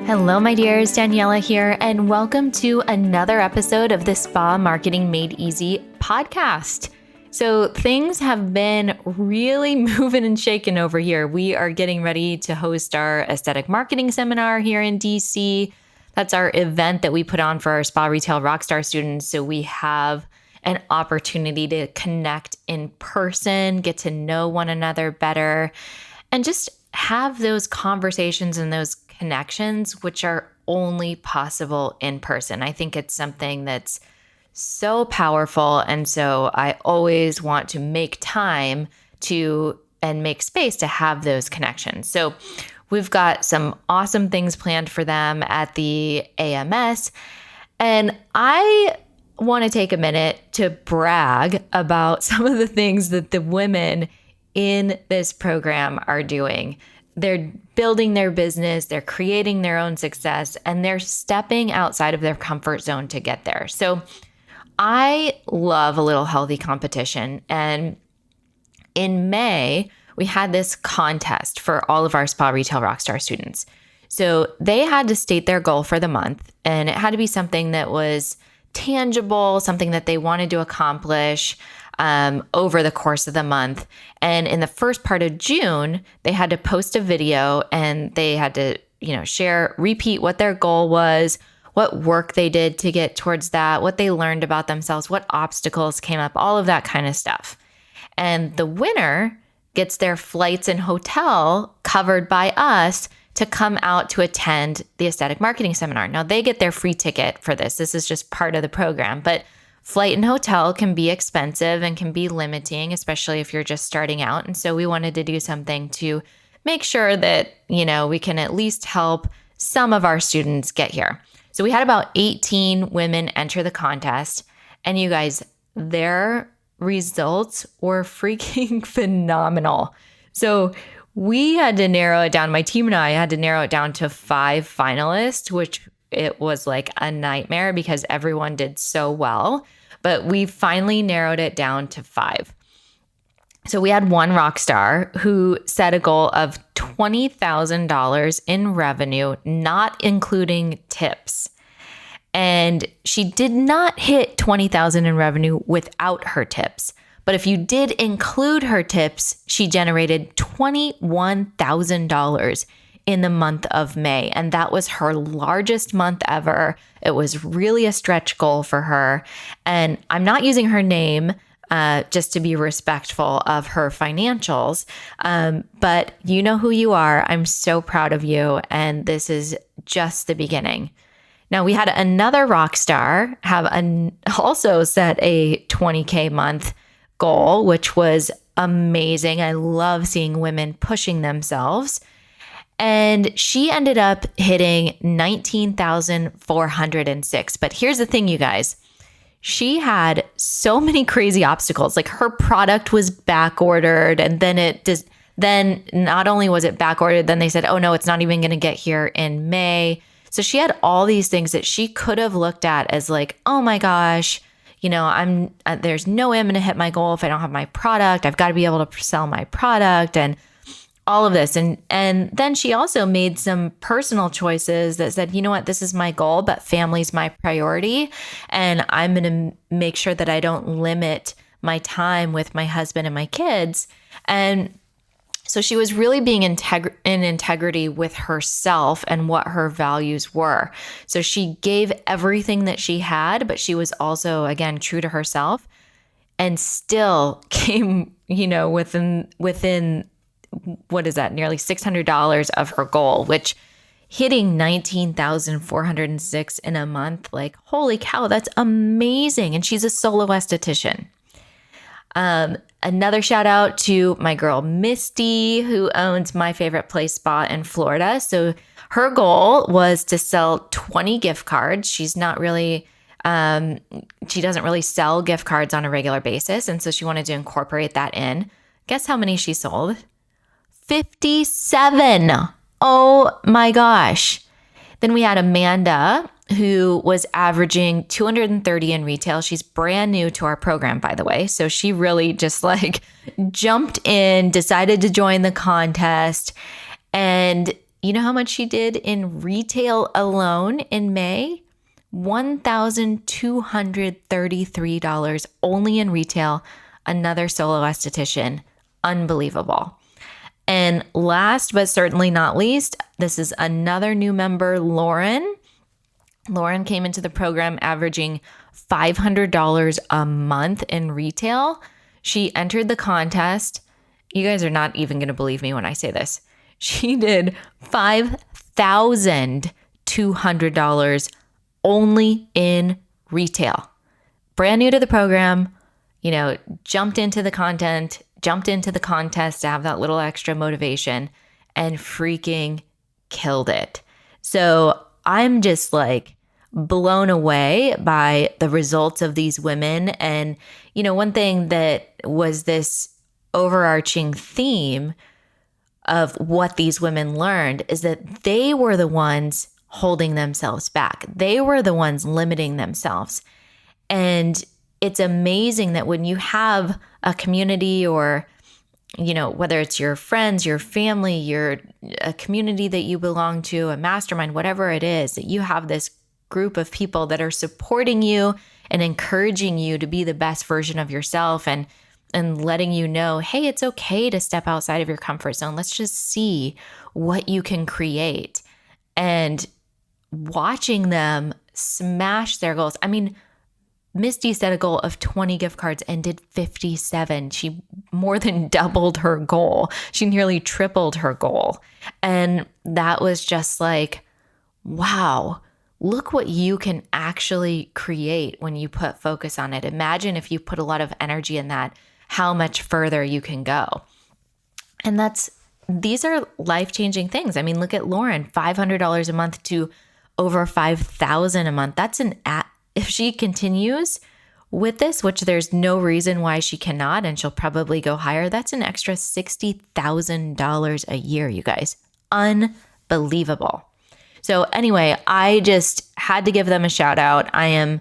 Hello, my dears. Daniela here, and welcome to another episode of the Spa Marketing Made Easy podcast. So things have been really moving and shaking over here. We are getting ready to host our aesthetic marketing seminar here in DC. That's our event that we put on for our Spa Retail Rockstar students. So we have an opportunity to connect in person, get to know one another better, and just have those conversations and those connections, which are only possible in person. I think it's something that's so powerful. And so I always want to make time to and make space to have those connections. So we've got some awesome things planned for them at the AMS. And I want to take a minute to brag about some of the things that the women in this program are doing. They're building their business, they're creating their own success, and they're stepping outside of their comfort zone to get there. So I love a little healthy competition. And in May, we had this contest for all of our Spa Retail Rockstar students. So they had to state their goal for the month, and it had to be something that was tangible, something that they wanted to accomplish over the course of the month. And in the first part of June, they had to post a video and they had to, repeat what their goal was, what work they did to get towards that, what they learned about themselves, what obstacles came up, all of that kind of stuff. And the winner gets their flights and hotel covered by us to come out to attend the aesthetic marketing seminar. Now they get their free ticket for this. This is just part of the program, but flight and hotel can be expensive and can be limiting, especially if you're just starting out. And so we wanted to do something to make sure that, we can at least help some of our students get here. So we had about 18 women enter the contest. And you guys, their results were freaking phenomenal. So we had to narrow it down. My team and I had to narrow it down to 5 finalists, which it was like a nightmare because everyone did so well, but we finally narrowed it down to 5. So we had one rock star who set a goal of $20,000 in revenue, not including tips. And she did not hit $20,000 in revenue without her tips. But if you did include her tips, she generated $21,000 in the month of May. And that was her largest month ever. It was really a stretch goal for her. And I'm not using her name just to be respectful of her financials. But you know who you are. I'm so proud of you. And this is just the beginning. Now we had another rock star also set a 20K month goal, which was amazing. I love seeing women pushing themselves. And she ended up hitting 19,406. But here's the thing, you guys. She had so many crazy obstacles. Like her product was back ordered, and then not only was it back ordered, then they said, "Oh no, it's not even going to get here in May." So she had all these things that she could have looked at as like, "Oh my gosh, there's no way I'm going to hit my goal if I don't have my product. I've got to be able to sell my product," and all of this. And then she also made some personal choices that said, you know what, this is my goal, but family's my priority. And I'm going to make sure that I don't limit my time with my husband and my kids. And so she was really being in integrity with herself and what her values were. So she gave everything that she had, but she was also, again, true to herself and still came, within what is that, nearly $600 of her goal, which hitting 19,406 in a month, like, holy cow, that's amazing. And she's a solo esthetician. Another shout out to my girl, Misty, who owns My Favorite Place Spa in Florida. So her goal was to sell 20 gift cards. She's not really, she doesn't really sell gift cards on a regular basis. And so she wanted to incorporate that in. Guess how many she sold? 57. Oh my gosh. Then we had Amanda, who was averaging 230 in retail. She's brand new to our program, by the way. So she really just jumped in, decided to join the contest. And, you know how much she did in retail alone in May? $1,233 only in retail. Another solo esthetician. Unbelievable. And last but certainly not least, this is another new member, Lauren. Lauren came into the program averaging $500 a month in retail. She entered the contest. You guys are not even going to believe me when I say this. She did $5,200 only in retail. Brand new to the program, jumped into the contest to have that little extra motivation and freaking killed it. So I'm just like blown away by the results of these women. And, one thing that was this overarching theme of what these women learned is that they were the ones holding themselves back. They were the ones limiting themselves. And it's amazing that when you have a community or, whether it's your friends, your family, a community that you belong to, a mastermind, whatever it is, that you have this group of people that are supporting you and encouraging you to be the best version of yourself and letting you know, hey, it's okay to step outside of your comfort zone. Let's just see what you can create. And watching them smash their goals. I mean, Misty set a goal of 20 gift cards and did 57. She more than doubled her goal. She nearly tripled her goal. And that was just like, wow, look what you can actually create when you put focus on it. Imagine if you put a lot of energy in that, how much further you can go. And these are life-changing things. I mean, look at Lauren, $500 a month to over $5,000 a month. If she continues with this, which there's no reason why she cannot, and she'll probably go higher, that's an extra $60,000 a year, you guys. Unbelievable. So anyway, I just had to give them a shout out. I am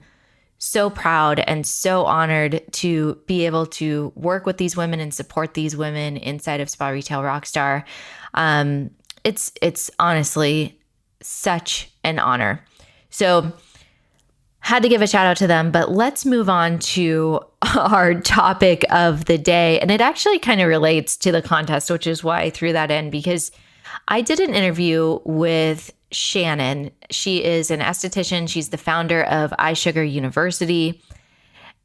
so proud and so honored to be able to work with these women and support these women inside of Spa Retail Rockstar. It's honestly such an honor. So had to give a shout out to them, but let's move on to our topic of the day. And it actually kind of relates to the contest, which is why I threw that in, because I did an interview with Shannon. She is an esthetician. She's the founder of iSugarUniversity.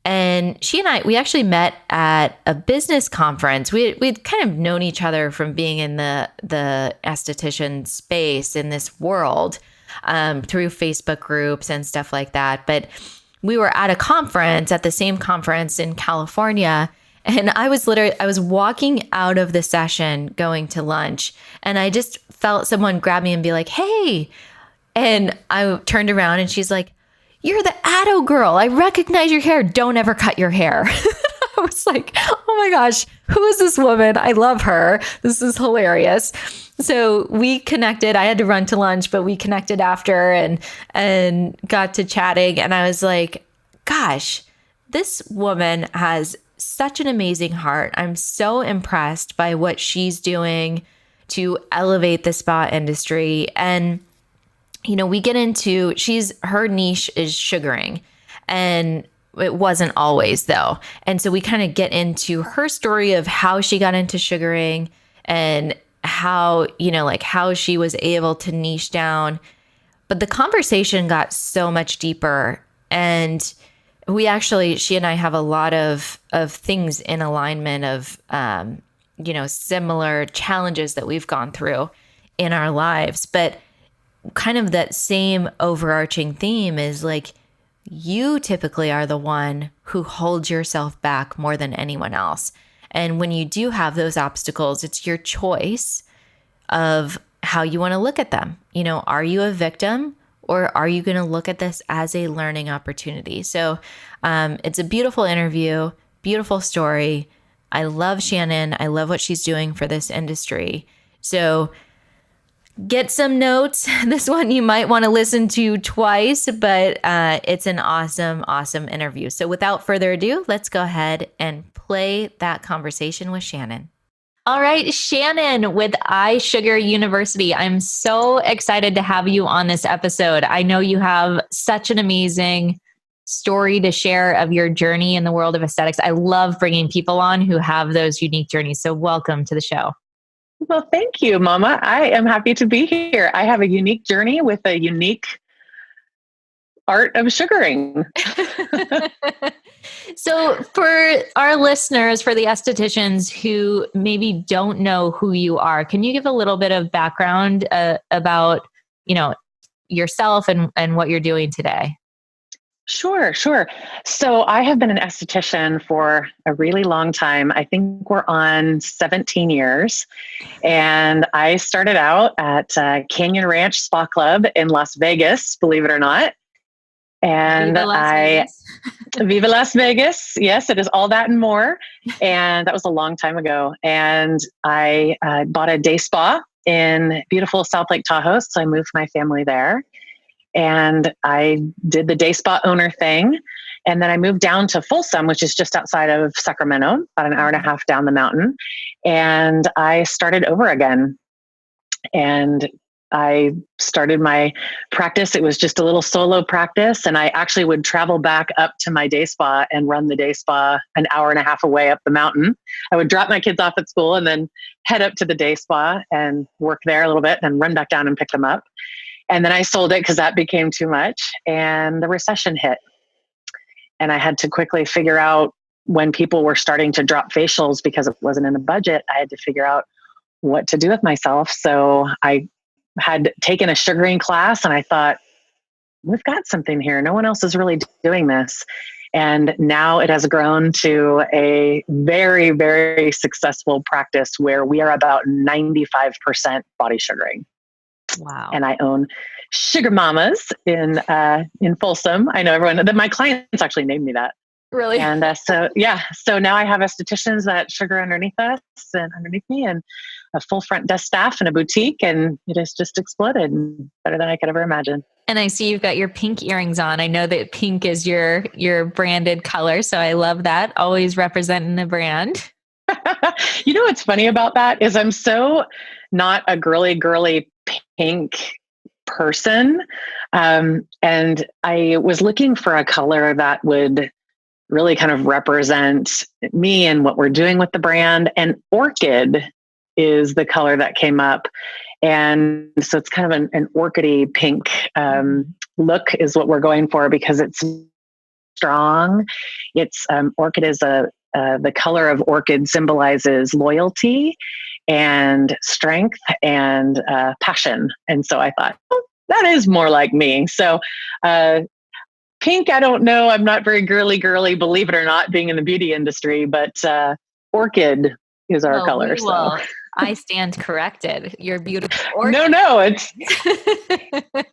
And she and we actually met at a business conference. We'd kind of known each other from being in the esthetician space in this world through Facebook groups and stuff like that. But we were at the same conference in California. And I was walking out of the session going to lunch, and I just felt someone grab me and be like, hey. And I turned around and she's like, you're the Addo girl. I recognize your hair. Don't ever cut your hair. I was like, oh my gosh, who is this woman? I love her. This is hilarious. So we connected. I had to run to lunch, but we connected after and got to chatting. And I was like, gosh, this woman has such an amazing heart. I'm so impressed by what she's doing to elevate the spa industry. And, we get into, her niche is sugaring, and it wasn't always though. And so we kind of get into her story of how she got into sugaring and how, how she was able to niche down. But the conversation got so much deeper, and she and I have a lot of things in alignment of, similar challenges that we've gone through in our lives. But kind of that same overarching theme is like, you typically are the one who holds yourself back more than anyone else. And when you do have those obstacles, it's your choice of how you want to look at them. Are you a victim, or are you going to look at this as a learning opportunity? So it's a beautiful interview, beautiful story. I love Shannon. I love what she's doing for this industry. So get some notes. This one you might want to listen to twice, but it's an awesome, awesome interview. So without further ado, let's go ahead and play that conversation with Shannon. All right, Shannon with iSugarUniversity. I'm so excited to have you on this episode. I know you have such an amazing story to share of your journey in the world of aesthetics. I love bringing people on who have those unique journeys. So welcome to the show. Well, thank you, Mama. I am happy to be here. I have a unique journey with a unique art of sugaring. So for our listeners, for the estheticians who maybe don't know who you are, can you give a little bit of background about, yourself and what you're doing today? Sure. So I have been an esthetician for a really long time. I think we're on 17 years. And I started out at Canyon Ranch Spa Club in Las Vegas, believe it or not. And Viva Las Vegas. Yes, it is all that and more. And that was a long time ago. And I bought a day spa in beautiful South Lake Tahoe. So I moved my family there. And I did the day spa owner thing. And then I moved down to Folsom, which is just outside of Sacramento, about an hour and a half down the mountain. And I started over again. And I started my practice. It was just a little solo practice. And I actually would travel back up to my day spa and run the day spa an hour and a half away up the mountain. I would drop my kids off at school and then head up to the day spa and work there a little bit and run back down and pick them up. And then I sold it because that became too much. And the recession hit. And I had to quickly figure out when people were starting to drop facials because it wasn't in the budget. I had to figure out what to do with myself. So I had taken a sugaring class and I thought, we've got something here. No one else is really doing this. And now it has grown to a very, very successful practice where we are about 95% body sugaring. Wow. And I own Sugar Mamas in Folsom. I know everyone, my clients actually named me that. Really? And so now I have estheticians that sugar underneath us and underneath me and a full front desk staff and a boutique. And it has just exploded better than I could ever imagine. And I see you've got your pink earrings on. I know that pink is your branded color. So I love that. Always representing the brand. You know what's funny about that is I'm so not a girly pink person. And I was looking for a color that would really kind of represent me and what we're doing with the brand. And orchid is the color that came up. And so it's kind of an orchidy pink look is what we're going for because it's strong. It's orchid is the color of orchid symbolizes loyalty and strength and passion. And so I thought, that is more like me. So pink, I don't know. I'm not very girly, believe it or not, being in the beauty industry, but orchid is our color. I stand corrected. You're beautiful. Orchid. No,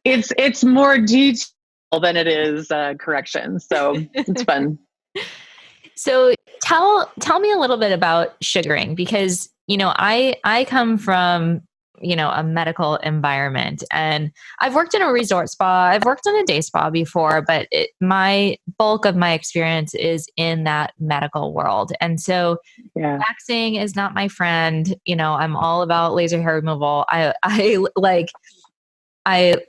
it's more detail than it is correction. So it's fun. So tell me a little bit about sugaring because, I come from, a medical environment and I've worked in a resort spa. I've worked in a day spa before, but my bulk of my experience is in that medical world. And so waxing is not my friend. I'm all about laser hair removal. I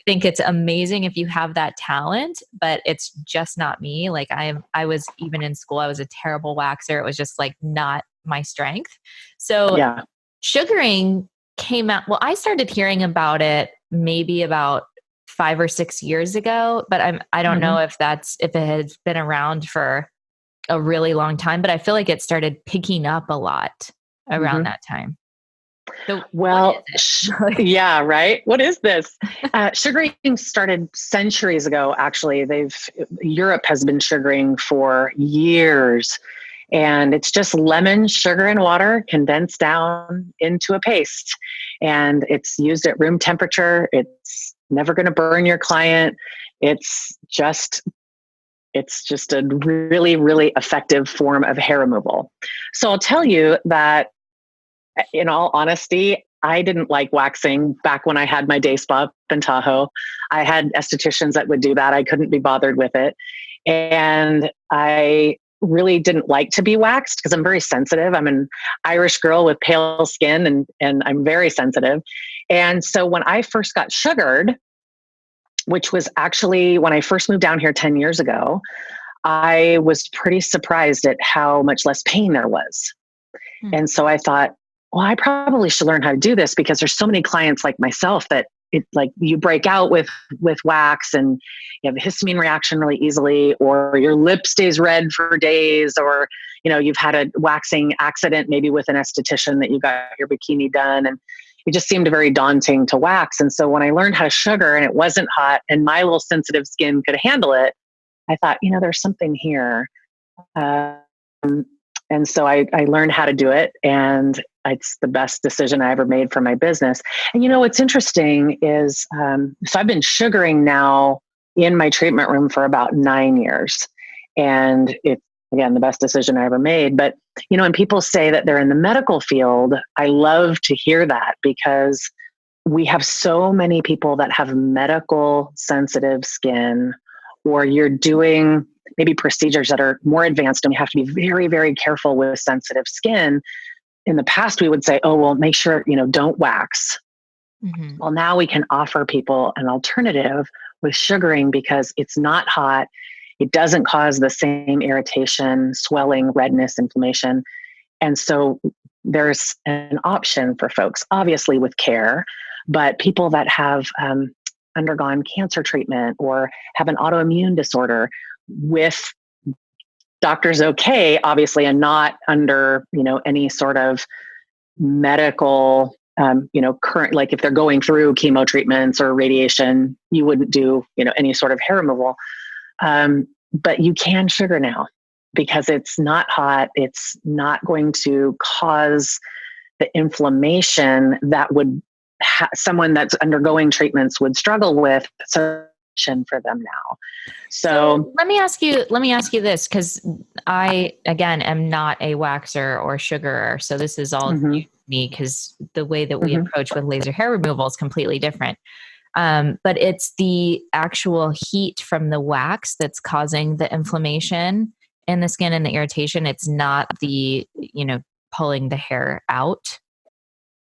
think it's amazing if you have that talent, but it's just not me. Like I was even in school, I was a terrible waxer. It was just like not my strength. So sugaring came out. Well, I started hearing about it maybe about 5 or 6 years ago, but I don't know if it has been around for a really long time, but I feel like it started picking up a lot around that time. So yeah, right. What is this? Sugaring started centuries ago. Actually, Europe has been sugaring for years, and it's just lemon, sugar, and water condensed down into a paste, and it's used at room temperature. It's never going to burn your client. It's just a really, really effective form of hair removal. So I'll tell you that, in all honesty, I didn't like waxing back when I had my day spa up in Tahoe. I had estheticians that would do that. I couldn't be bothered with it. And I really didn't like to be waxed because I'm very sensitive. I'm an Irish girl with pale skin and I'm very sensitive. And so when I first got sugared, which was actually when I first moved down here 10 years ago, I was pretty surprised at how much less pain there was. And so I thought, well, I probably should learn how to do this because there's so many clients like myself that it like you break out with wax and you have a histamine reaction really easily, or your lip stays red for days, or, you've had a waxing accident, maybe with an esthetician that you got your bikini done. And it just seemed very daunting to wax. And so when I learned how to sugar and it wasn't hot and my little sensitive skin could handle it, I thought, there's something here. And so I learned how to do it, and it's the best decision I ever made for my business. And what's interesting is, so I've been sugaring now in my treatment room for about 9 years, and it's, again, the best decision I ever made. But, when people say that they're in the medical field, I love to hear that because we have so many people that have medical sensitive skin, or you're doing maybe procedures that are more advanced and we have to be very, very careful with sensitive skin. In the past, we would say, oh, well, make sure, don't wax. Mm-hmm. Well, now we can offer people an alternative with sugaring because it's not hot. It doesn't cause the same irritation, swelling, redness, inflammation. And so there's an option for folks, obviously with care, but people that have undergone cancer treatment or have an autoimmune disorder with doctors okay, obviously, and not under, any sort of medical, current, like if they're going through chemo treatments or radiation, you wouldn't do, any sort of hair removal. But you can sugar now because it's not hot. It's not going to cause the inflammation that would someone that's undergoing treatments would struggle with. So for them now. So let me ask you this, because I, again, am not a waxer or sugarer. So this is all new to me because the way that we approach with laser hair removal is completely different. But it's the actual heat from the wax that's causing the inflammation in the skin and the irritation. It's not the, pulling the hair out.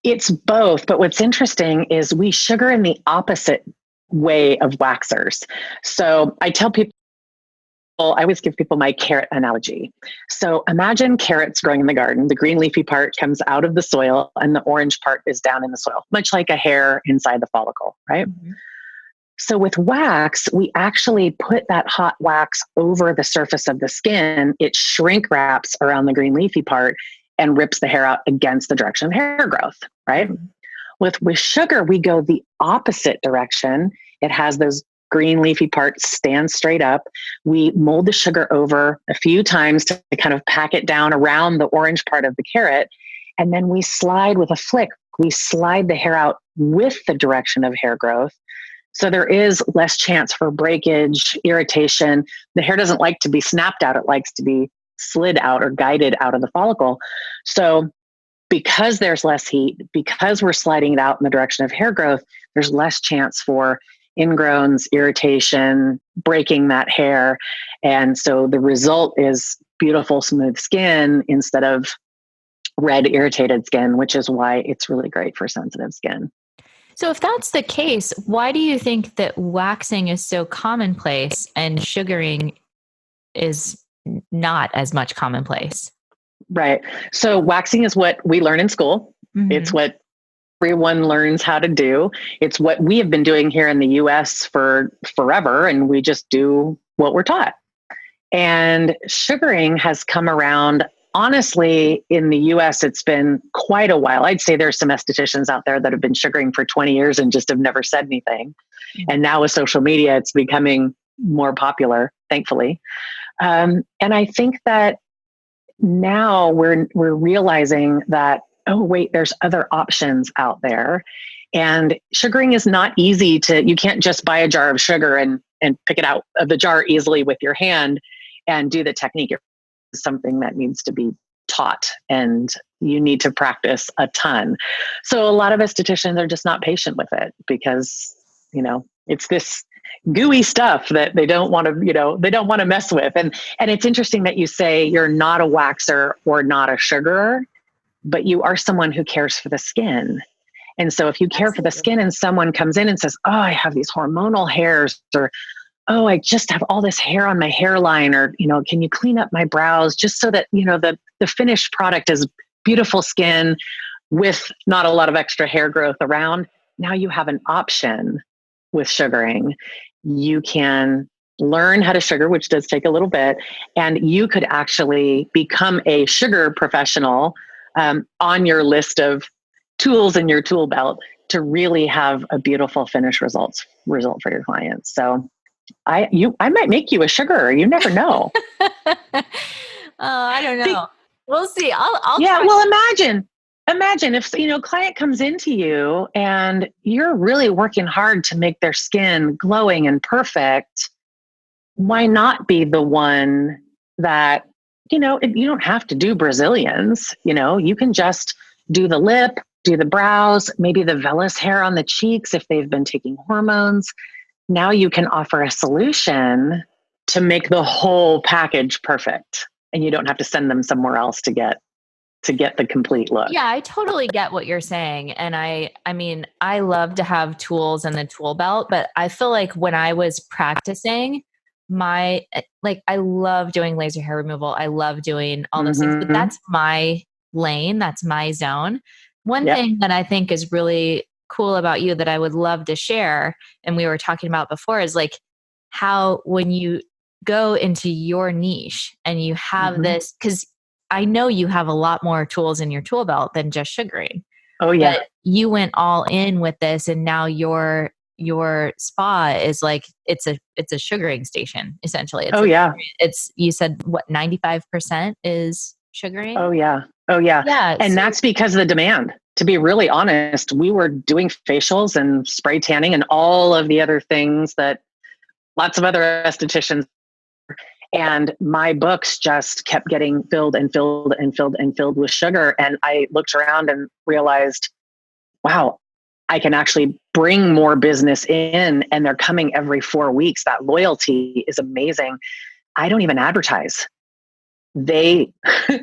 It's both. But what's interesting is we sugar in the opposite way of waxers. So I tell people, I always give people my carrot analogy. So imagine carrots growing in the garden. The green leafy part comes out of the soil and the orange part is down in the soil, much like a hair inside the follicle, right? Mm-hmm. So with wax, we actually put that hot wax over the surface of the skin. It shrink wraps around the green leafy part and rips the hair out against the direction of hair growth, right? Mm-hmm. With sugar, we go the opposite direction. It has those green leafy parts stand straight up. We mold the sugar over a few times to kind of pack it down around the orange part of the carrot. And then we slide with a flick. We slide the hair out with the direction of hair growth. So there is less chance for breakage, irritation. The hair doesn't like to be snapped out. It likes to be slid out or guided out of the follicle. So because there's less heat, because we're sliding it out in the direction of hair growth, there's less chance for ingrowns, irritation, breaking that hair. And so the result is beautiful, smooth skin instead of red, irritated skin, which is why it's really great for sensitive skin. So if that's the case, why do you think that waxing is so commonplace and sugaring is not as much commonplace? Right. So waxing is what we learn in school. Mm-hmm. It's what everyone learns how to do. It's what we have been doing here in the US for forever, and we just do what we're taught. And sugaring has come around, honestly, in the US, it's been quite a while. I'd say there's some estheticians out there that have been sugaring for 20 years and just have never said anything. Mm-hmm. And now with social media, it's becoming more popular, thankfully. And I think that now we're realizing that, oh, wait, there's other options out there. And sugaring is not easy you can't just buy a jar of sugar and pick it out of the jar easily with your hand and do the technique. It's something that needs to be taught and you need to practice a ton. So a lot of estheticians are just not patient with it because, it's this gooey stuff that they don't want to, they don't want to mess with. And it's interesting that you say you're not a waxer or not a sugarer, but you are someone who cares for the skin. And so if you care for the skin and someone comes in and says, oh, I have these hormonal hairs, or, oh, I just have all this hair on my hairline, or, can you clean up my brows just so that, the finished product is beautiful skin with not a lot of extra hair growth around. Now you have an option with sugaring. You can learn how to sugar, which does take a little bit, and you could actually become a sugar professional on your list of tools in your tool belt to really have a beautiful finished result for your clients. So I might make you a sugarer. You never know. I don't know. We'll see. I'll yeah. try. Well, imagine if, client comes into you and you're really working hard to make their skin glowing and perfect. Why not be the one that, you don't have to do Brazilians, you can just do the lip, do the brows, maybe the vellus hair on the cheeks if they've been taking hormones. Now you can offer a solution to make the whole package perfect, and you don't have to send them somewhere else to get the complete look. Yeah, I totally get what you're saying. And I mean, I love to have tools in the tool belt, but I feel like when I was practicing I love doing laser hair removal. I love doing all those things, but that's my lane. That's my zone. One thing that I think is really cool about you that I would love to share, and we were talking about before, is like how when you go into your niche and you have this, because I know you have a lot more tools in your tool belt than just sugaring. Oh yeah. But you went all in with this, and now your spa is like, it's a sugaring station, essentially. You said what, 95% is sugaring? Oh yeah. Yeah. And that's because of the demand. To be really honest, we were doing facials and spray tanning and all of the other things that lots of other estheticians, and my books just kept getting filled and filled and filled and filled with sugar. And I looked around and realized, wow, I can actually bring more business in, and they're coming every 4 weeks. That loyalty is amazing. I don't even advertise. They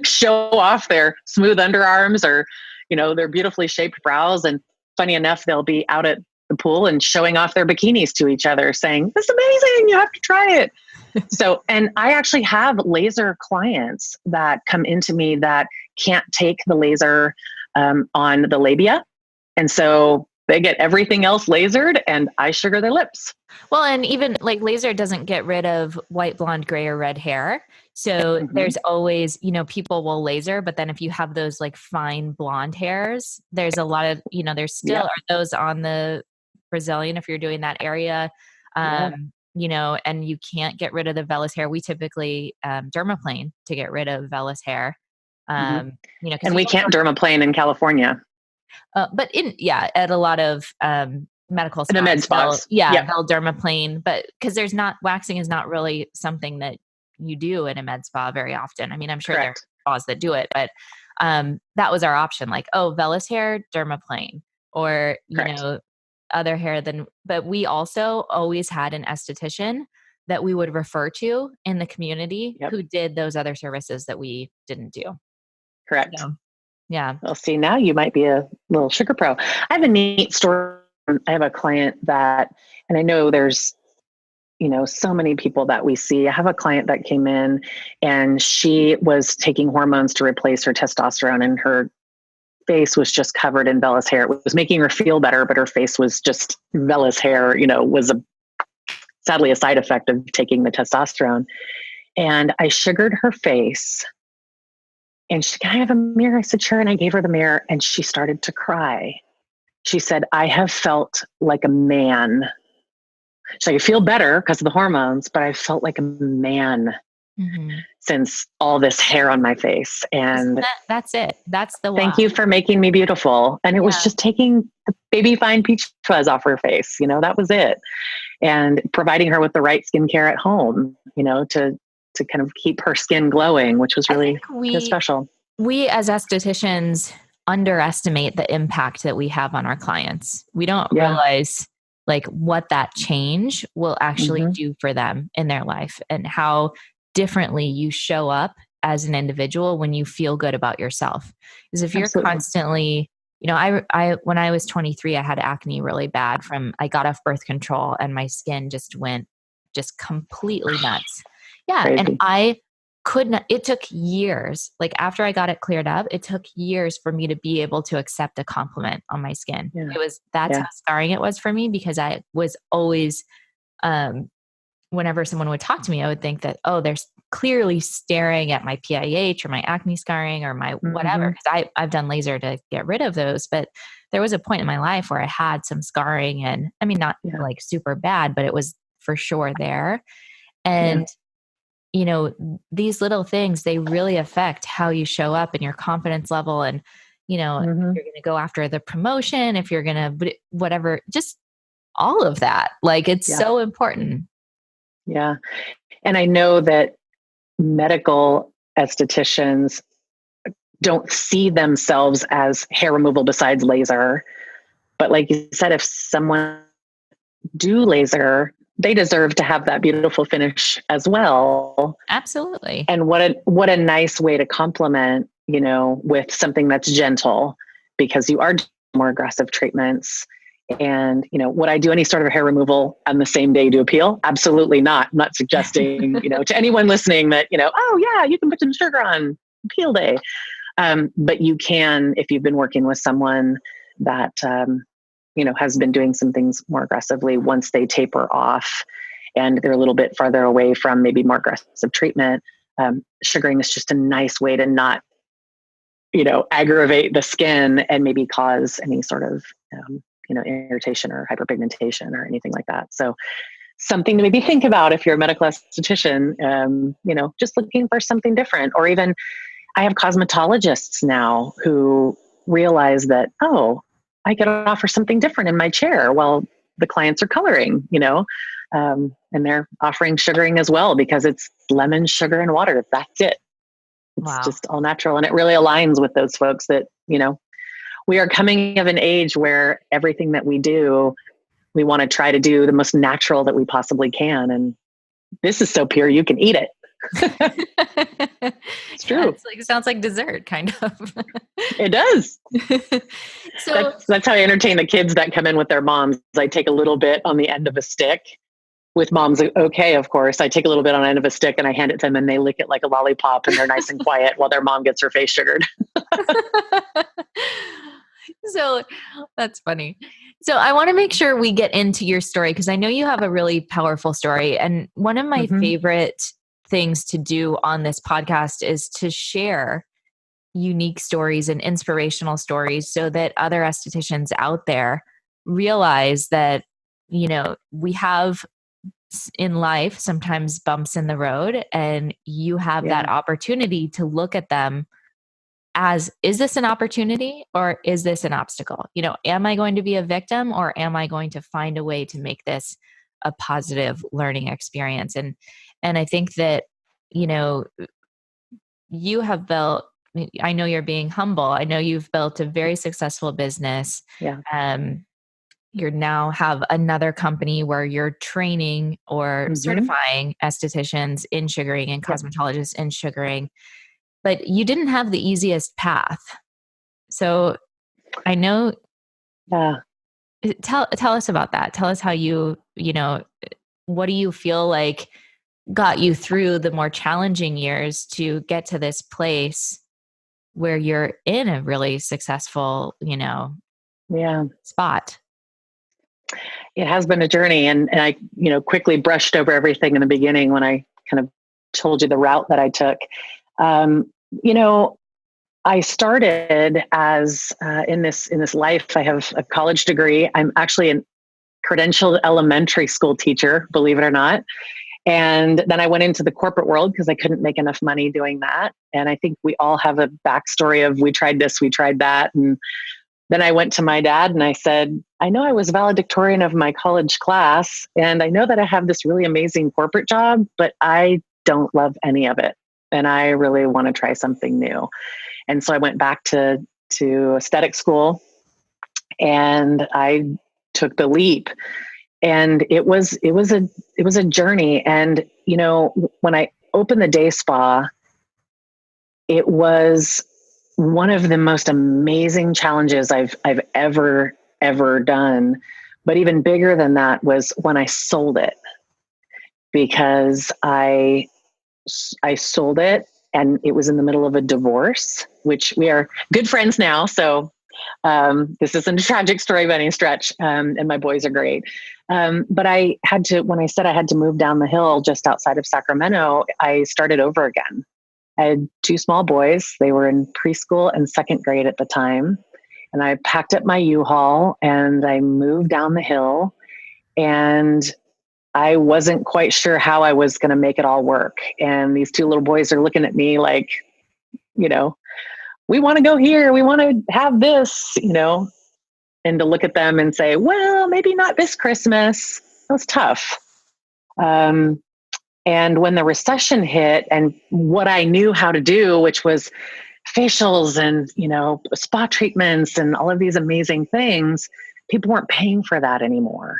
show off their smooth underarms or, their beautifully shaped brows. And funny enough, they'll be out at the pool and showing off their bikinis to each other saying, "This is amazing. You have to try it." So, and I actually have laser clients that come into me that can't take the laser on the labia. And so they get everything else lasered, and I sugar their lips. Well, and even like laser doesn't get rid of white, blonde, gray, or red hair. So there's always, people will laser, but then if you have those like fine blonde hairs, there's a lot of, there still are those on the Brazilian if you're doing that area, and you can't get rid of the vellus hair. We typically dermaplane to get rid of vellus hair. And we can't dermaplane in California. But at a lot of medical spas, in the med spas, they'll dermaplane, but because waxing is not really something that you do in a med spa very often. I mean, I'm sure there are spas that do it, but that was our option. Like, vellus hair, dermaplane, or other hair. But we also always had an esthetician that we would refer to in the community who did those other services that we didn't do. Correct. So, yeah. Well, see, now you might be a little sugar pro. I have a neat story. I have a client that, and I know there's, so many people that we see. I have a client that came in and she was taking hormones to replace her testosterone, and her face was just covered in vellus hair. It was making her feel better, but her face was just vellus hair, was sadly a side effect of taking the testosterone. And I sugared her face. And she said, "Can I have a mirror?" I said, "Sure." And I gave her the mirror, and she started to cry. She said, "I have felt like a man." So I feel better because of the hormones, but I felt like a man since all this hair on my face. And that's it. That's the thank you for making me beautiful. And it was just taking the baby fine peach fuzz off her face. That was it. And providing her with the right skincare at home, to kind of keep her skin glowing, which was really special. We as estheticians underestimate the impact that we have on our clients. We don't realize like what that change will actually Mm-hmm. do for them in their life, and how differently you show up as an individual when you feel good about yourself. Because if you're Absolutely. constantly, when I was 23, I had acne really bad I got off birth control and my skin just went just completely nuts. Yeah. And Crazy. I could not, it took years. Like after I got it cleared up, it took years for me to be able to accept a compliment on my skin. Yeah. That's Yeah. how scarring it was for me, because I was always, um, whenever someone would talk to me, I would think that, oh, they're clearly staring at my PIH or my acne scarring or my Mm-hmm. whatever. Because I've done laser to get rid of those. But there was a point in my life where I had some scarring, and I mean, not Yeah. like super bad, but it was for sure there. Yeah. And, these little things, they really affect how you show up and your confidence level. And, if Mm-hmm. you're going to go after the promotion, if you're going to, whatever, just all of that. Like it's Yeah. so important. Yeah. And I know that medical estheticians don't see themselves as hair removal besides laser. But like you said, if someone do laser, they deserve to have that beautiful finish as well. Absolutely. And what a nice way to complement, with something that's gentle, because you are doing more aggressive treatments. And, would I do any sort of hair removal on the same day to appeal? Absolutely not. I'm not suggesting, to anyone listening that, oh yeah, you can put some sugar on peel day. But you can, if you've been working with someone that, has been doing some things more aggressively, once they taper off and they're a little bit farther away from maybe more aggressive treatment, sugaring is just a nice way to not, aggravate the skin and maybe cause any sort of, irritation or hyperpigmentation or anything like that. So something to maybe think about if you're a medical esthetician, just looking for something different. Or even I have cosmetologists now who realize that, oh, I could offer something different in my chair while the clients are coloring, and they're offering sugaring as well, because it's lemon, sugar, and water. That's it. It's Wow. just all natural. And it really aligns with those folks that, we are coming of an age where everything that we do, we want to try to do the most natural that we possibly can. And this is so pure, you can eat it. It's Yeah, true. it sounds like dessert, kind of. It does. So, That's how I entertain the kids that come in with their moms. I take a little bit on the end of a stick. With mom's okay, of course. I take a little bit on the end of a stick and I hand it to them, and they lick it like a lollipop, and they're nice and quiet while their mom gets her face sugared. so that's funny. So I want to make sure we get into your story, because I know you have a really powerful story. And one of my Mm-hmm. favorite things to do on this podcast is to share unique stories and inspirational stories, so that other estheticians out there realize that, we have in life sometimes bumps in the road, and you have Yeah. that opportunity to look at them as, is this an opportunity or is this an obstacle? Am I going to be a victim, or am I going to find a way to make this a positive learning experience? And I think that, you have built, I know you're being humble. I know you've built a very successful business. Yeah. You now have another company where you're training or Mm-hmm. certifying estheticians in sugaring and Yep. cosmetologists in sugaring, but you didn't have the easiest path. So I know, Yeah. tell us about that. Tell us how what do you feel like got you through the more challenging years to get to this place where you're in a really successful, Yeah. spot? It has been a journey, and I, quickly brushed over everything in the beginning when I kind of told you the route that I took. You know, I started as in this life. I have a college degree. I'm actually a credentialed elementary school teacher, believe it or not. And then I went into the corporate world because I couldn't make enough money doing that. And I think we all have a backstory of, we tried this, we tried that. And then I went to my dad and I said, I know I was valedictorian of my college class, and I know that I have this really amazing corporate job, but I don't love any of it. And I really want to try something new. And so I went back to aesthetic school, and I took the leap. And it was a journey. And, when I opened the day spa, it was one of the most amazing challenges I've ever done. But even bigger than that was when I sold it, because I sold it, and it was in the middle of a divorce, which we are good friends now. So this isn't a tragic story by any stretch. And my boys are great. But when I said I had to move down the hill just outside of Sacramento, I started over again. I had two small boys. They were in preschool and second grade at the time. And I packed up my U-Haul and I moved down the hill, and I wasn't quite sure how I was going to make it all work. And these two little boys are looking at me like, we want to go here. We want to have this, and to look at them and say, well, maybe not this Christmas. It was tough. And when the recession hit, and what I knew how to do, which was facials and, spa treatments and all of these amazing things, people weren't paying for that anymore.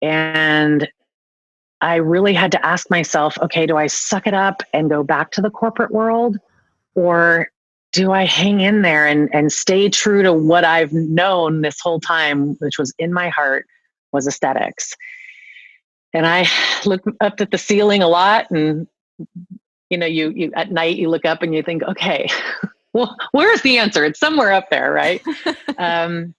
And I really had to ask myself, okay, do I suck it up and go back to the corporate world, or do I hang in there and stay true to what I've known this whole time, which was in my heart, was aesthetics? And I looked up at the ceiling a lot, and you at night you look up and you think, okay, well, where's the answer? It's somewhere up there, right? And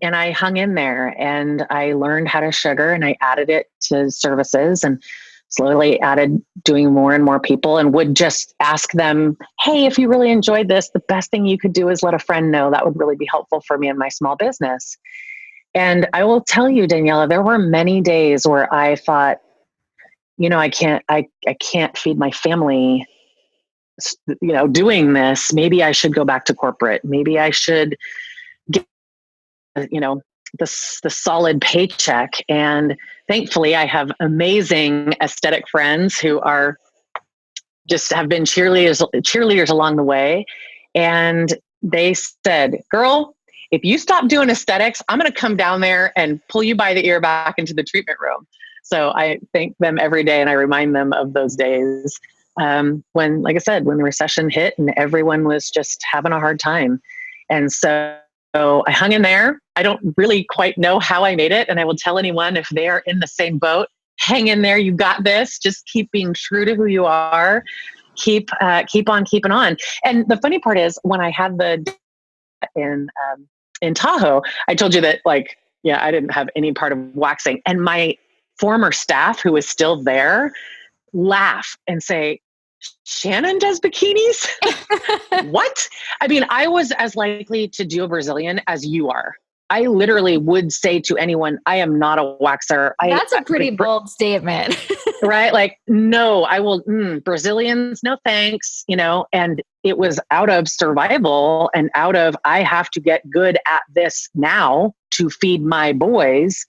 I hung in there, and I learned how to sugar, and I added it to services, and slowly added doing more and more people, and would just ask them, hey, if you really enjoyed this, the best thing you could do is let a friend know. That would really be helpful for me in my small business. And I will tell you, Daniela, there were many days where I thought, I can't feed my family, doing this. Maybe I should go back to corporate. Maybe I should get, the solid paycheck. And thankfully I have amazing aesthetic friends who are just have been cheerleaders along the way. And they said, girl, if you stop doing aesthetics, I'm going to come down there and pull you by the ear back into the treatment room. So I thank them every day, and I remind them of those days when, like I said, when the recession hit and everyone was just having a hard time. And so I hung in there. I don't really quite know how I made it. And I will tell anyone, if they are in the same boat, hang in there. You got this. Just keep being true to who you are. Keep on keeping on. And the funny part is, when I had the in Tahoe, I told you that, I didn't have any part of waxing. And my former staff, who is still there, laugh and say, Shannon does bikinis? What? I mean, I was as likely to do a Brazilian as you are. I literally would say to anyone, I am not a waxer. That's a pretty bold statement. Right? No, I will, Brazilians, no thanks, and it was out of survival and out of, I have to get good at this now to feed my boys,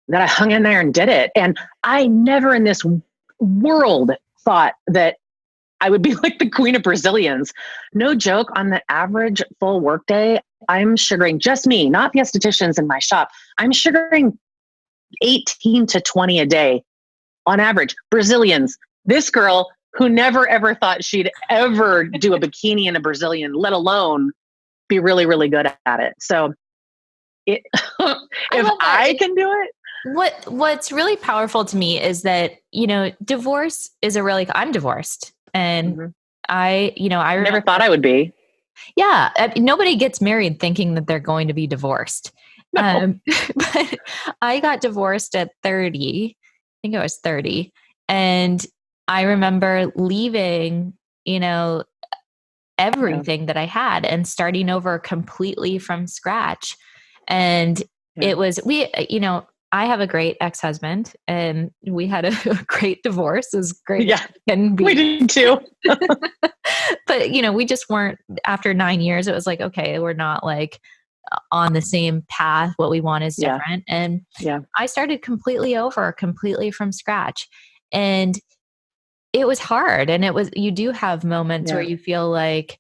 that I hung in there and did it. And I never in this world thought that I would be like the queen of Brazilians. No joke, on the average full workday, I'm sugaring, just me, not the estheticians in my shop. I'm sugaring 18 to 20 a day on average. Brazilians. This girl who never ever thought she'd ever do a bikini in a Brazilian, let alone be really, really good at it. So if I can do it. What's really powerful to me is that, divorce is I'm divorced, and I never thought I would be. Yeah. Nobody gets married thinking that they're going to be divorced. No. But I got divorced at 30. I think I was 30. And I remember leaving, everything that I had and starting over completely from scratch. And it was, I have a great ex-husband, and we had a great divorce. It was great. Yeah, we did too. But, we just weren't, after 9 years, it was like, okay, we're not on the same path. What we want is different. And I started completely from scratch. And it was hard. And you do have moments where you feel like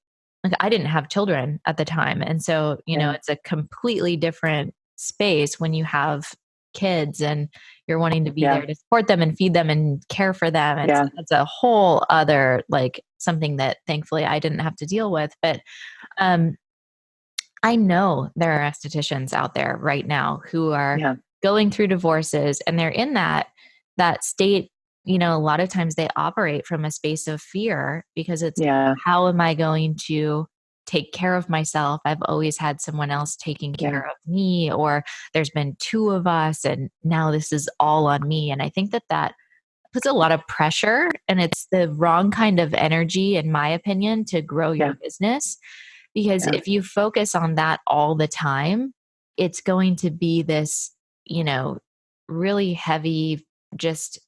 I didn't have children at the time. And so, it's a completely different space when you have kids and you're wanting to be Yeah. there to support them and feed them and care for them. Yeah. It's a whole other, like, something that thankfully I didn't have to deal with. But um, I know there are estheticians out there right now who are Yeah. going through divorces, and they're in that state. A lot of times they operate from a space of fear because it's, Yeah. how am I going to take care of myself? I've always had someone else taking Yeah. care of me, or there's been two of us and now this is all on me. And I think that puts a lot of pressure, and it's the wrong kind of energy, in my opinion, to grow your Yeah. business. Because Yeah. if you focus on that all the time, it's going to be this, really heavy, just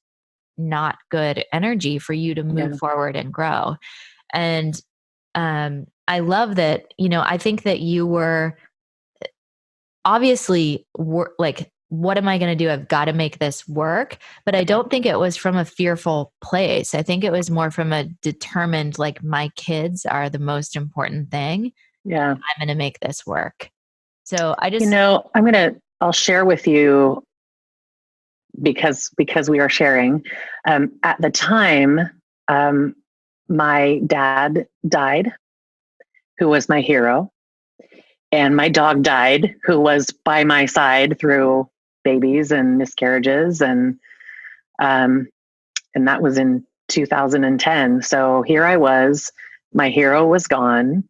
not good energy for you to move Yeah. forward and grow. And I love that, I think that you were obviously like, what am I going to do? I've got to make this work. But I don't think it was from a fearful place. I think it was more from a determined, like, my kids are the most important thing. Yeah. I'm going to make this work. So I You just, know, I'll share with you because we are sharing. At the time, my dad died, who was my hero, and my dog died, who was by my side through babies and miscarriages, and that was in 2010. So here I was, my hero was gone,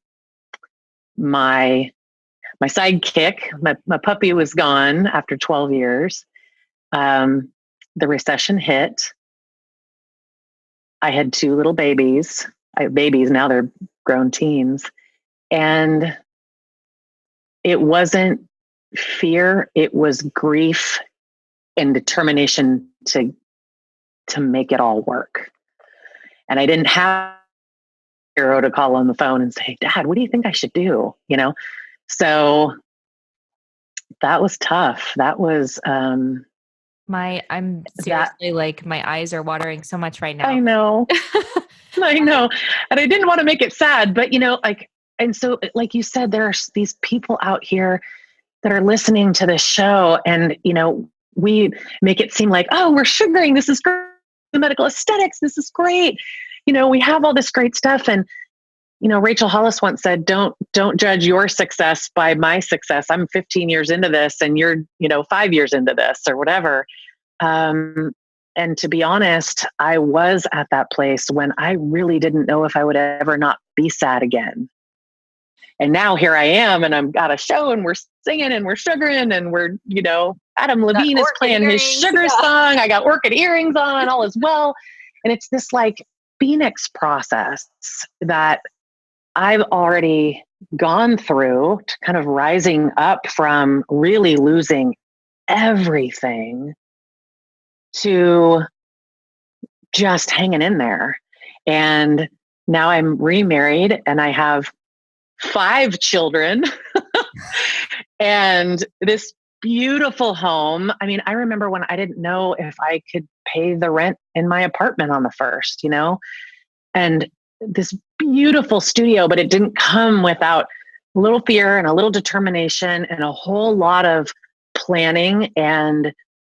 my sidekick, my puppy was gone after 12 years. The recession hit. I had two little babies. I have babies now; they're grown teens, and it wasn't fear; it was grief and determination to make it all work. And I didn't have a hero to call on the phone and say, "Dad, what do you think I should do?" So that was tough. That was I'm that. seriously, like, my eyes are watering so much right now. I know. I know. And I didn't want to make it sad, but and so, like you said, there's these people out here that are listening to this show, and, we make it seem like, oh, we're sugaring. This is great. The medical aesthetics. This is great. We have all this great stuff. And, Rachel Hollis once said, don't judge your success by my success. I'm 15 years into this and you're, 5 years into this or whatever. And to be honest, I was at that place when I really didn't know if I would ever not be sad again. And now here I am, and I've got a show, and we're singing and we're sugaring, and we're, Adam Levine is playing his sugar song. I got orchid earrings on, all is well. And it's this, like, Phoenix process that I've already gone through, to kind of rising up from really losing everything to just hanging in there. And now I'm remarried and I have 5 children and this beautiful home. I mean, I remember when I didn't know if I could pay the rent in my apartment on the first, and this beautiful studio, but it didn't come without a little fear and a little determination and a whole lot of planning and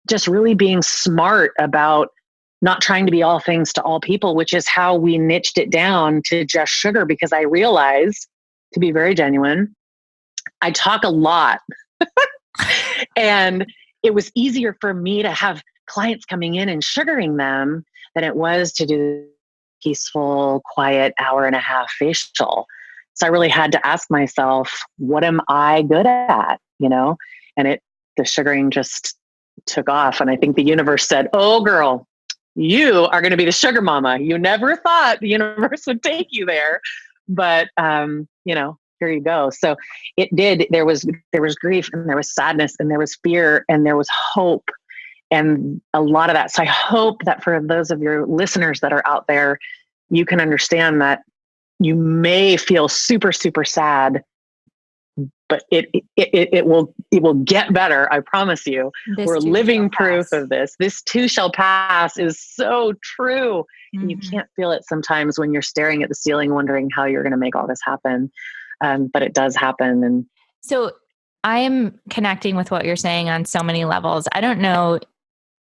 just really being smart about not trying to be all things to all people, which is how we niched it down to just sugar, because I realized, to be very genuine, I talk a lot. And it was easier for me to have clients coming in and sugaring them than it was to do peaceful, quiet hour-and-a-half facial. So I really had to ask myself, what am I good at? And the sugaring just took off. And I think the universe said, oh, girl, you are going to be the sugar mama. You never thought the universe would take you there. But, here you go. So it did. There was grief, and there was sadness, and there was fear, and there was hope, and a lot of that. So I hope that for those of your listeners that are out there, you can understand that you may feel super, super sad, but it will get better. I promise you. We're living proof of this. This too shall pass is so true. Mm-hmm. And you can't feel it sometimes when you're staring at the ceiling, wondering how you're going to make all this happen. But it does happen. And so I am connecting with what you're saying on so many levels. I don't know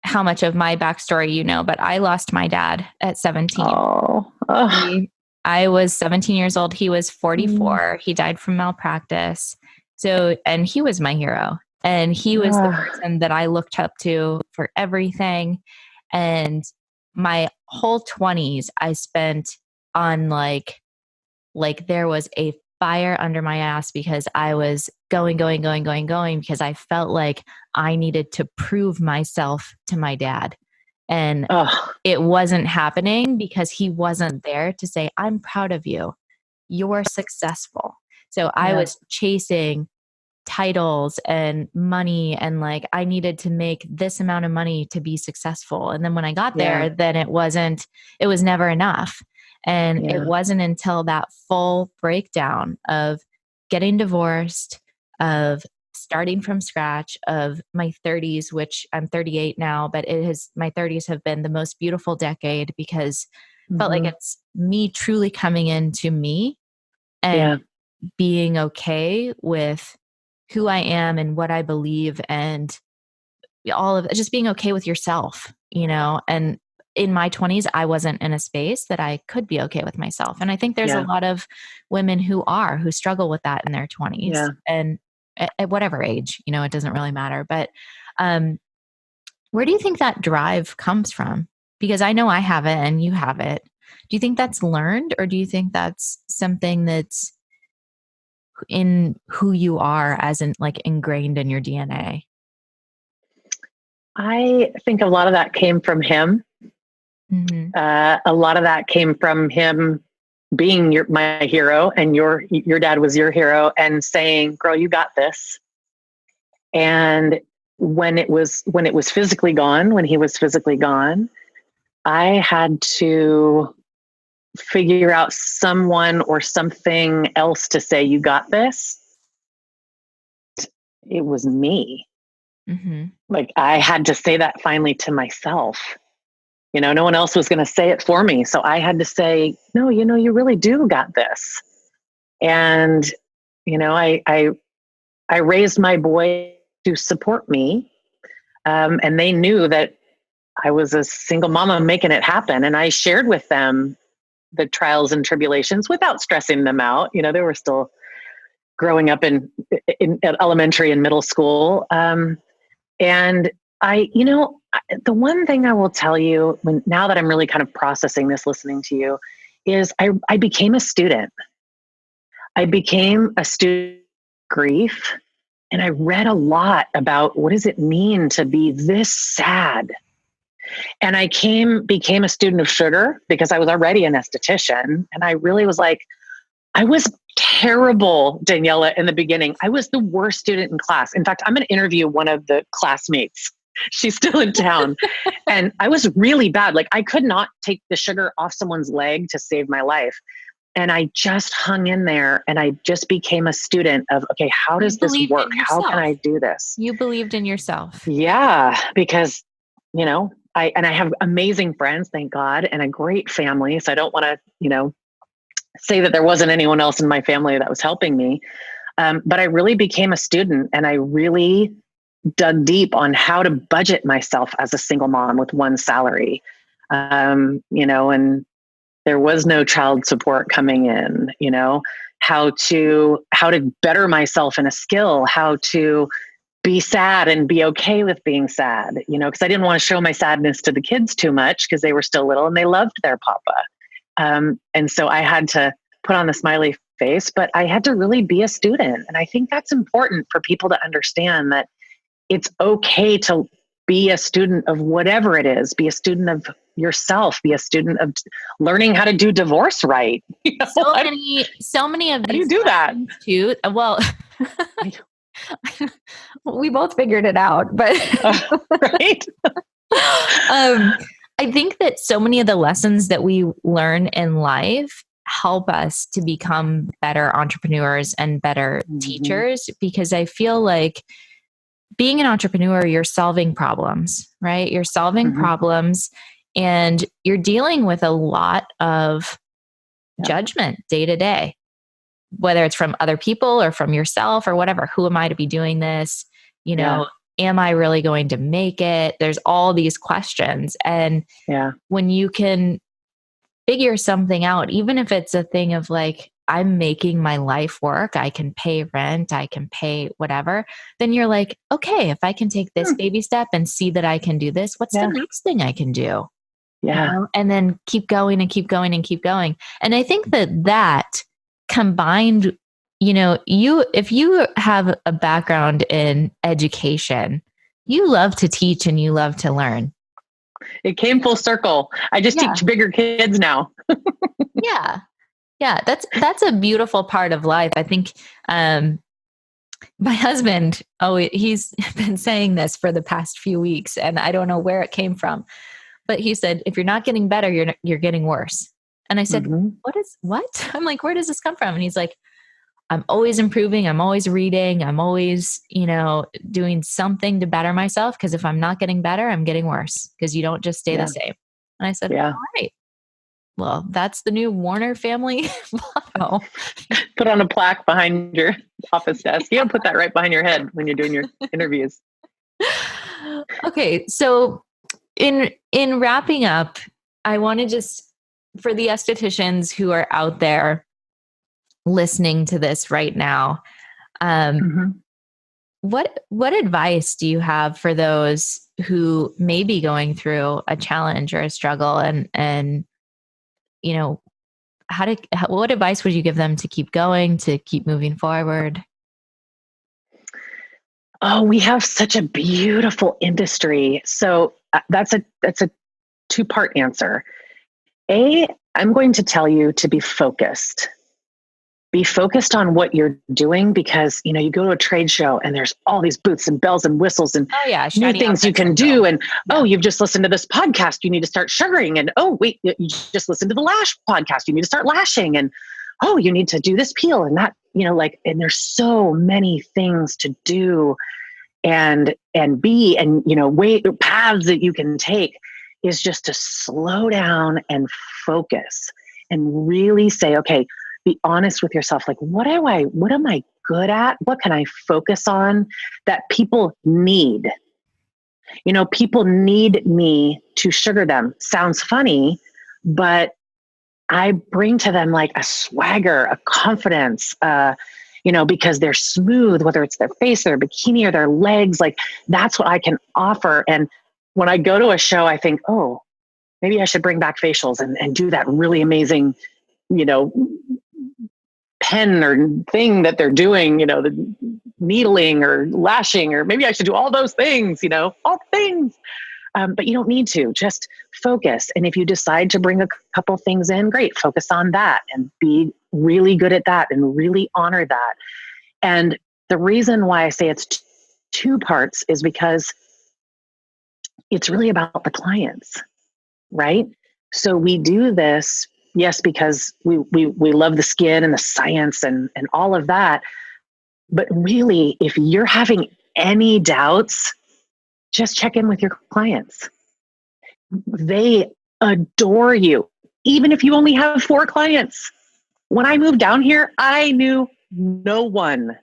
how much of my backstory you know, but I lost my dad at 17. Oh, I was 17 years old. He was 44. Mm. He died from malpractice. So, and he was my hero. And he was the person that I looked up to for everything. And my whole 20s, I spent on like there was a fire under my ass because I was going because I felt like I needed to prove myself to my dad. And it wasn't happening because he wasn't there to say, I'm proud of you. You're successful. So I was chasing titles and money, and like I needed to make this amount of money to be successful. And then when I got there, then it was never enough. And it wasn't until that full breakdown of getting divorced, of starting from scratch, of my 30s, which I'm 38 now, but my 30s have been the most beautiful decade because I felt like it's me truly coming into me and being okay with who I am and what I believe, and all of just being okay with yourself, and in my 20s, I wasn't in a space that I could be okay with myself. And I think there's a lot of women who struggle with that in their 20s and at whatever age, it doesn't really matter. But where do you think that drive comes from? Because I know I have it and you have it. Do you think that's learned, or do you think that's something that's in who you are as in like ingrained in your DNA? I think a lot of that came from him. A lot of that came from him being my hero, and your dad was your hero, and saying, "Girl, you got this." And when he was physically gone, I had to figure out someone or something else to say, "You got this." It was me. Like I had to say that finally to myself. No one else was going to say it for me. So I had to say, no, you really do got this. And, I raised my boy to support me. And they knew that I was a single mama making it happen. And I shared with them the trials and tribulations without stressing them out. They were still growing up in elementary and middle school. And the one thing I will tell you now that I'm really kind of processing this, listening to you, is I became a student. I became a student of grief, and I read a lot about what does it mean to be this sad. And I became a student of sugar because I was already an esthetician. And I really was like, I was terrible, Daniela, in the beginning. I was the worst student in class. In fact, I'm going to interview one of the classmates. She's still in town. And I was really bad. Like I could not take the sugar off someone's leg to save my life. And I just hung in there, and I just became a student of, okay, how does this work? How can I do this? You believed in yourself. Yeah, because, I have amazing friends, thank God, and a great family. So I don't want to, say that there wasn't anyone else in my family that was helping me. But I really became a student, and I really dug deep on how to budget myself as a single mom with one salary. And there was no child support coming in, how to better myself in a skill, how to be sad and be okay with being sad, because I didn't want to show my sadness to the kids too much because they were still little and they loved their papa. And so I had to put on the smiley face, but I had to really be a student. And I think that's important for people to understand that it's okay to be a student of whatever it is, be a student of yourself, be a student of learning how to do divorce right. So many of these. How do you do that? Too. Well, we both figured it out, but right. I think that so many of the lessons that we learn in life help us to become better entrepreneurs and better teachers, because I feel like being an entrepreneur, you're solving problems, right? You're solving problems, and you're dealing with a lot of judgment day to day. whether it's from other people or from yourself or whatever. Who am I to be doing this? You know, am I really going to make it? There's all these questions. And when you can figure something out, even if it's a thing of like, I'm making my life work, I can pay rent, I can pay whatever, then you're like, okay, if I can take this baby step and see that I can do this, what's the next thing I can do? You know? And then keep going and keep going and keep going. And I think that combined, you know, if you have a background in education, you love to teach and you love to learn. It came full circle. I just teach bigger kids now. Yeah, that's a beautiful part of life. I think my husband, he's been saying this for the past few weeks, and I don't know where it came from, but he said, if you're not getting better, you're getting worse. And I said, what? I'm like, where does this come from? And he's like, I'm always improving. I'm always reading. I'm always, you know, doing something to better myself. Because if I'm not getting better, I'm getting worse, because you don't just stay the same. And I said, all right. Well, that's the new Warner family motto. Put on a plaque behind your office desk. You gotta put that right behind your head when you're doing your interviews. Okay. So in wrapping up, I want to just, for the estheticians who are out there listening to this right now, what advice do you have for those who may be going through a challenge or a struggle, and you know, what advice would you give them to keep going, to keep moving forward? Oh, we have such a beautiful industry. So that's a two-part answer. I'm going to tell you to be focused. Be focused on what you're doing, because, you know, you go to a trade show and there's all these booths and bells and whistles and new things you can do. And, you've just listened to this podcast, you need to start sugaring. And, wait, you just listened to the lash podcast, you need to start lashing. And, you need to do this peel and that, you know, like, and there's so many things to do and be, and, you know, paths that you can take, is just to slow down and focus and really say, okay, be honest with yourself. Like, what am I good at? What can I focus on that people need? You know, people need me to sugar them. Sounds funny, but I bring to them like a swagger, a confidence, you know, because they're smooth, whether it's their face, their bikini, or their legs, like that's what I can offer. And when I go to a show, I think, maybe I should bring back facials and do that really amazing, you know, pen or thing that they're doing, you know, the needling or lashing, or maybe I should do all those things, you know, all things. But you don't need to. Just focus. And if you decide to bring a couple things in, great, focus on that and be really good at that and really honor that. And the reason why I say it's two parts is because it's really about the clients, right? So we do this, yes, because we love the skin and the science and all of that. But really, if you're having any doubts, just check in with your clients. They adore you, even if you only have 4 clients. When I moved down here, I knew no one.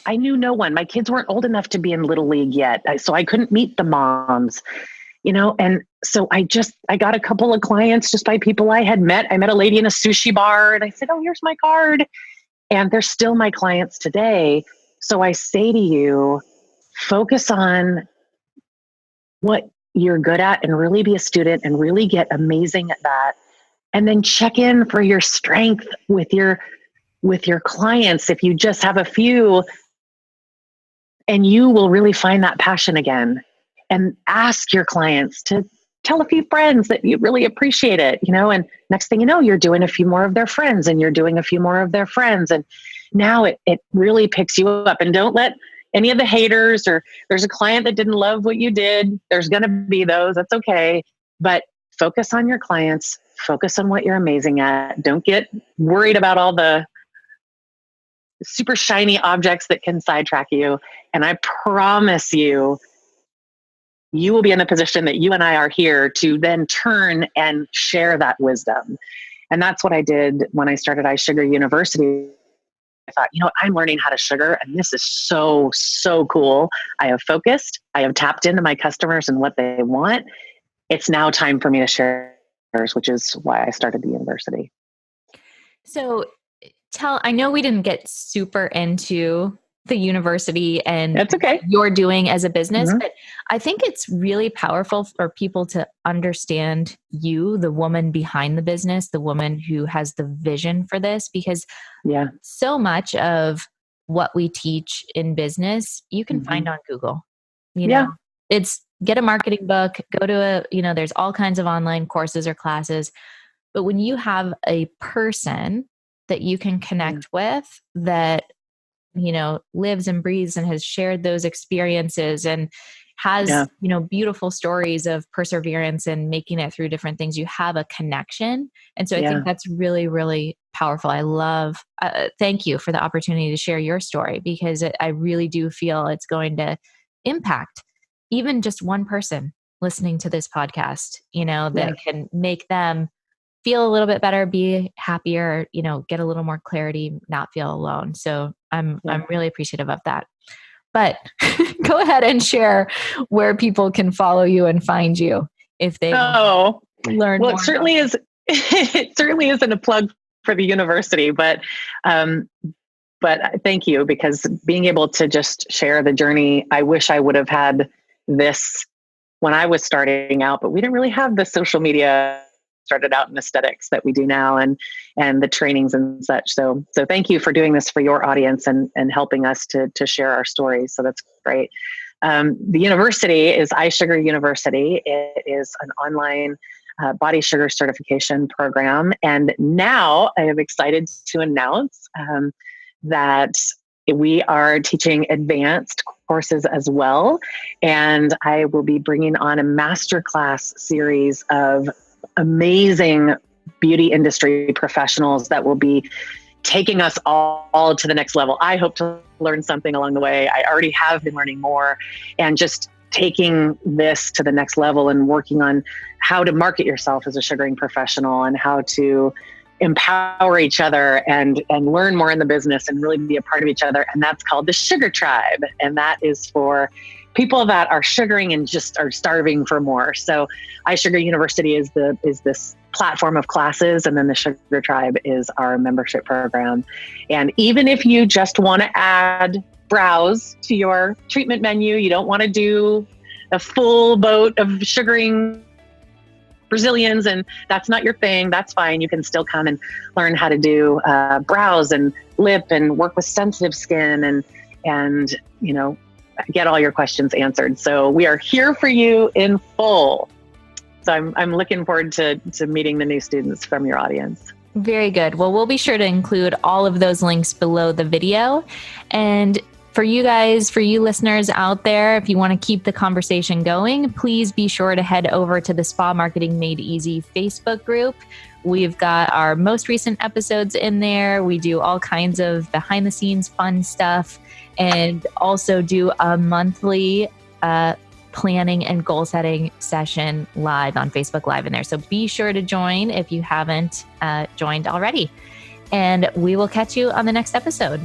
My kids weren't old enough to be in Little League yet, so I couldn't meet the moms, you know? And so I got a couple of clients just by people I had met. I met a lady in a sushi bar and I said, here's my card. And they're still my clients today. So I say to you, focus on what you're good at and really be a student and really get amazing at that. And then check in for your strength with your clients. If you just have a few, and you will really find that passion again. And ask your clients to tell a few friends that you really appreciate it, you know, and next thing you know, you're doing a few more of their friends and you're doing a few more of their friends. And now it really picks you up. And don't let any of the haters, or there's a client that didn't love what you did. There's going to be those, that's okay. But focus on your clients, focus on what you're amazing at. Don't get worried about all the super shiny objects that can sidetrack you. And I promise you, you will be in a position that you and I are here to then turn and share that wisdom. And that's what I did when I started iSugarUniversity. thought, I'm learning how to sugar, and this is so, so cool. I have focused. I have tapped into my customers and what they want. It's now time for me to share, which is why I started the university. So I know we didn't get super into the university and That's okay. what you're doing as a business, Mm-hmm. but I think it's really powerful for people to understand you, the woman behind the business, the woman who has the vision for this, because so much of what we teach in business, you can find on Google. It's get a marketing book, go to there's all kinds of online courses or classes. But when you have a person that you can connect with that, lives and breathes and has shared those experiences and has, beautiful stories of perseverance and making it through different things, you have a connection. And so I think that's really, really powerful. I love, thank you for the opportunity to share your story, because I really do feel it's going to impact even just one person listening to this podcast, that can make them feel a little bit better, be happier, get a little more clarity, not feel alone. So I'm really appreciative of that. But go ahead and share where people can follow you and find you if they learn more. Well, it certainly is. It certainly isn't a plug for the university, but thank you, because being able to just share the journey, I wish I would have had this when I was starting out, but we didn't really have the social media started out in aesthetics that we do now, and the trainings and such. So thank you for doing this for your audience and helping us to share our stories. So that's great. The university is iSugarUniversity. It is an online body sugar certification program. And now I am excited to announce that we are teaching advanced courses as well. And I will be bringing on a masterclass series of amazing beauty industry professionals that will be taking us all to the next level. I hope to learn something along the way. I already have been learning more, and just taking this to the next level and working on how to market yourself as a sugaring professional and how to empower each other and learn more in the business and really be a part of each other. And that's called the Sugar Tribe. And that is for people that are sugaring and just are starving for more. So iSugarUniversity is this platform of classes, and then the Sugar Tribe is our membership program. And even if you just want to add brows to your treatment menu, you don't want to do a full boat of sugaring Brazilians, and that's not your thing, that's fine. You can still come and learn how to do brows and lip and work with sensitive skin and get all your questions answered. So we are here for you in full. So I'm looking forward to meeting the new students from your audience. Very good. Well, we'll be sure to include all of those links below the video. And for you guys, for you listeners out there, if you want to keep the conversation going, please be sure to head over to the Spa Marketing Made Easy Facebook group. We've got our most recent episodes in there. We do all kinds of behind the scenes fun stuff, and also do a monthly planning and goal setting session live on Facebook Live in there. So be sure to join if you haven't joined already. And we will catch you on the next episode.